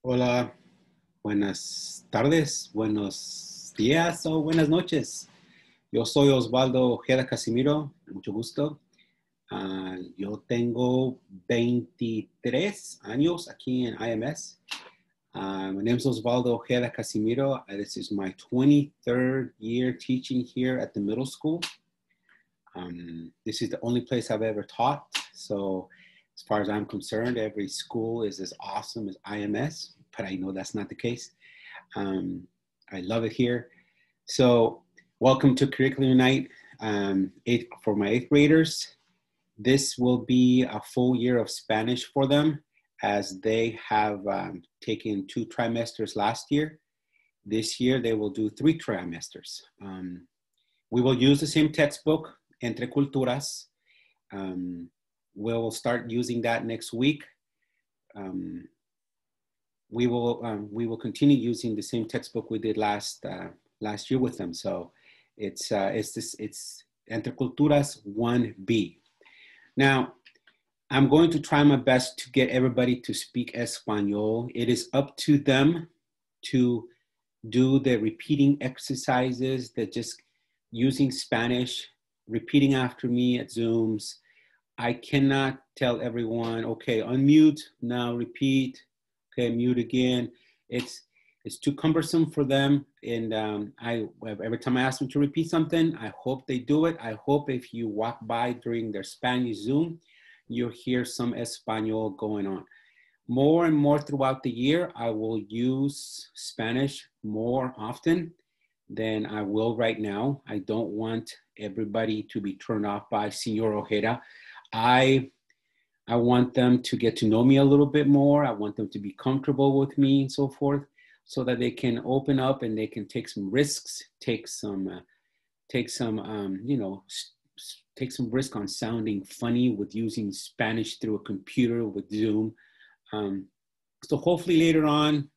Hola, buenas tardes, buenos días o buenas noches. Yo soy Osvaldo Ojeda Casimiro, mucho gusto. Yo tengo 23 años aquí en IMS. My name is Osvaldo Ojeda Casimiro. This is my 23rd year teaching here at the middle school. This is the only place I've ever taught. So as far as I'm concerned, every school is as awesome as IMS, but I know that's not the case. I love it here. So welcome to Curriculum Night for my eighth graders. This will be a full year of Spanish for them as they have taken 2 trimesters last year. This year they will do 3 trimesters. We will use the same textbook, Entre Culturas. We'll start using that next week. We will continue using the same textbook we did last year with them. So it's Entre Culturas 1B. Now, I'm going to try my best to get everybody to speak Espanol. It is up to them to do the repeating exercises, that just using Spanish, repeating after me at Zooms. I cannot tell everyone, okay, unmute, now repeat, okay, mute again. It's too cumbersome for them. And every time I ask them to repeat something, I hope they do it. I hope if you walk by during their Spanish Zoom, you'll hear some Espanol going on. More and more throughout the year, I will use Spanish more often than I will right now. I don't want everybody to be turned off by Senor Ojeda. I want them to get to know me a little bit more. I want them to be comfortable with me and so forth, so that they can open up and they can take some risks, take some risk on sounding funny with using Spanish through a computer with Zoom. So hopefully later on,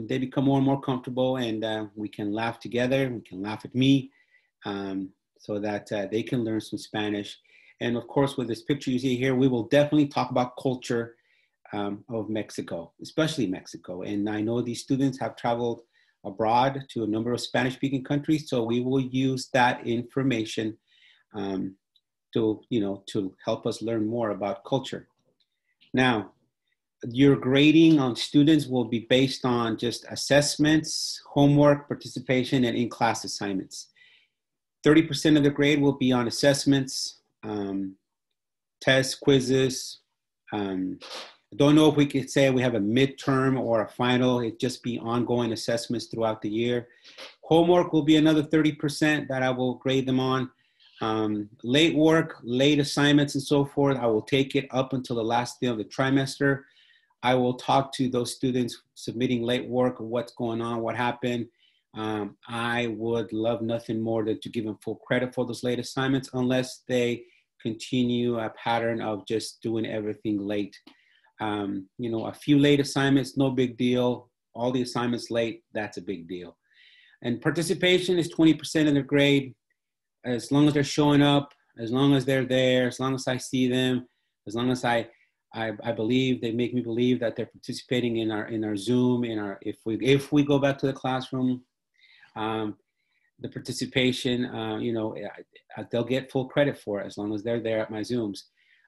they become more and more comfortable, and we can laugh together. We can laugh at me, so that they can learn some Spanish. And of course, with this picture you see here, we will definitely talk about culture of Mexico, especially Mexico. And I know these students have traveled abroad to a number of Spanish-speaking countries, so we will use that information to help us learn more about culture. Now, your grading on students will be based on just assessments, homework, participation, and in-class assignments. 30% of the grade will be on assessments, tests, quizzes. I don't know if we could say we have a midterm or a final. It'd just be ongoing assessments throughout the year. Homework will be another 30% that I will grade them on. Late work, late assignments, and so forth, I will take it up until the last day of the trimester. I will talk to those students submitting late work, what's going on, what happened. I would love nothing more than to give them full credit for those late assignments, unless they continue a pattern of just doing everything late. A few late assignments, no big deal. All the assignments late, that's a big deal. And participation is 20% of their grade. As long as they're showing up, as long as they're there, as long as I see them, as long as I believe, they make me believe that they're participating in our Zoom, if we go back to the classroom, the participation, they'll get full credit for it as long as they're there at my Zooms.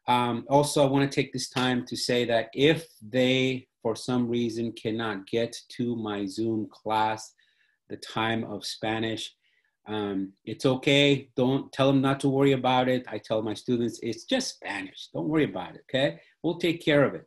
Also, I want to take this time to say that if they, for some reason, cannot get to my Zoom class, the time of Spanish, it's okay. Don't tell them not to worry about it. I tell my students, it's just Spanish. Don't worry about it, okay? We'll take care of it.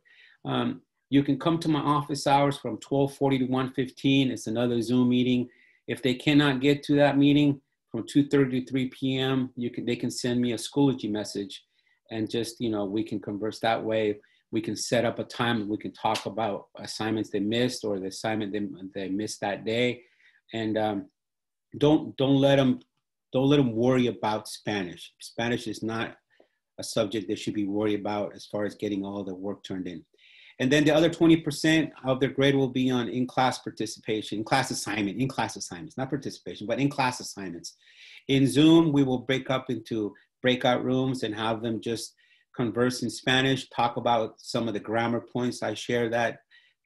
You can come to my office hours from 12:40 to 1:15. It's another Zoom meeting. If they cannot get to that meeting from 2:30 to 3 p.m., they can send me a Schoology message, and just, we can converse that way. We can set up a time and we can talk about assignments they missed or the assignment they missed that day. And don't let them worry about Spanish. Spanish is not a subject they should be worried about as far as getting all the work turned in. And then the other 20% of their grade will be on in-class participation, in-class assignments, not participation, but in-class assignments. In Zoom, we will break up into breakout rooms and have them just converse in Spanish, talk about some of the grammar points I share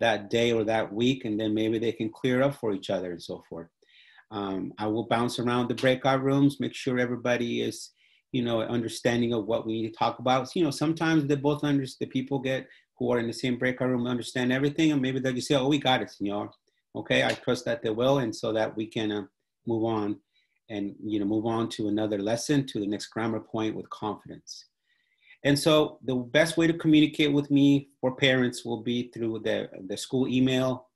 that day or that week, and then maybe they can clear up for each other and so forth. I will bounce around the breakout rooms, make sure everybody is, understanding of what we need to talk about. Sometimes they both understand, the people who are in the same breakout room understand everything, and maybe they'll just say, oh, we got it, senor. Okay, I trust that they will, and so that we can move on and, move on to another lesson, to the next grammar point with confidence. And so the best way to communicate with me for parents will be through the school email.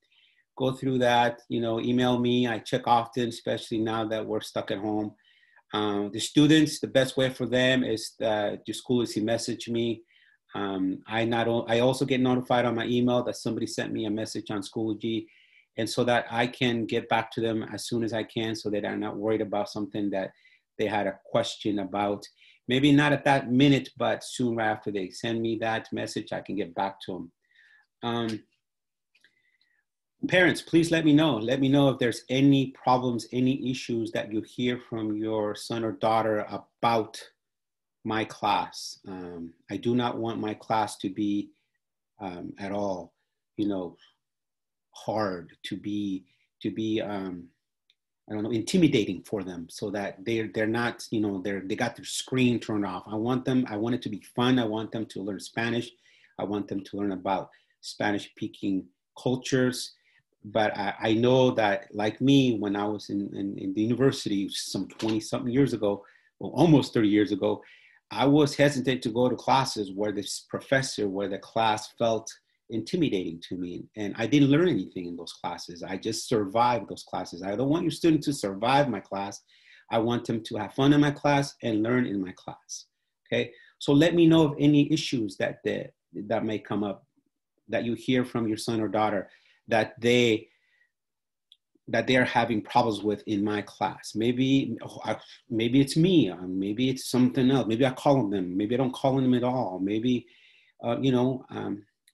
Go through that, email me. I check often, especially now that we're stuck at home. The students, the best way for them is the school is to message me. I also get notified on my email that somebody sent me a message on Schoology, and so that I can get back to them as soon as I can, so that I'm not worried about something that they had a question about. Maybe not at that minute, but soon after they send me that message, I can get back to them. Parents, please let me know. Let me know if there's any problems, any issues that you hear from your son or daughter about my class. I do not want my class to be at all, hard, to be I don't know, intimidating for them, so that they're not, they got their screen turned off. I want it to be fun. I want them to learn Spanish. I want them to learn about Spanish-speaking cultures. But I know that, like me, when I was in the university some 20-something years ago, well, almost 30 years ago, I was hesitant to go to classes where the class felt intimidating to me. And I didn't learn anything in those classes. I just survived those classes. I don't want your student to survive my class. I want them to have fun in my class and learn in my class. Okay. So let me know of any issues that may come up, that you hear from your son or daughter, that they are having problems with in my class. Maybe it's me. Maybe it's something else. Maybe I call on them. Maybe I don't call on them at all. Maybe,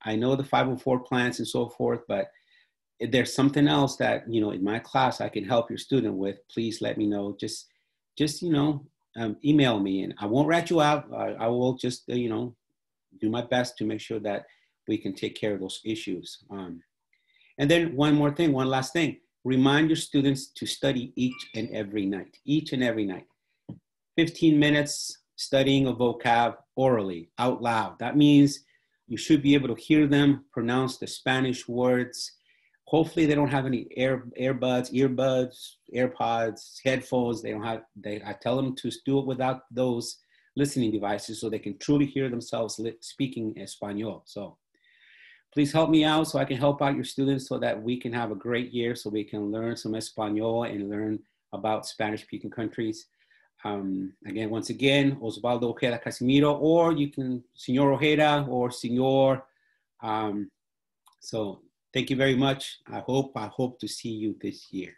I know the 504 plans and so forth, but if there's something else that, in my class I can help your student with, please let me know. Just email me, and I won't rat you out. I will just, do my best to make sure that we can take care of those issues. And then one last thing. Remind your students to study each and every night. 15 minutes studying a vocab orally, out loud. That means you should be able to hear them pronounce the Spanish words. Hopefully they don't have any earbuds, AirPods, headphones. I tell them to do it without those listening devices, so they can truly hear themselves speaking Espanol. So please help me out so I can help out your students, so that we can have a great year, so we can learn some Espanol and learn about Spanish-speaking countries. Once again, Osvaldo Ojeda Casimiro, or you can, Señor Ojeda or Señor. So thank you very much. I hope to see you this year.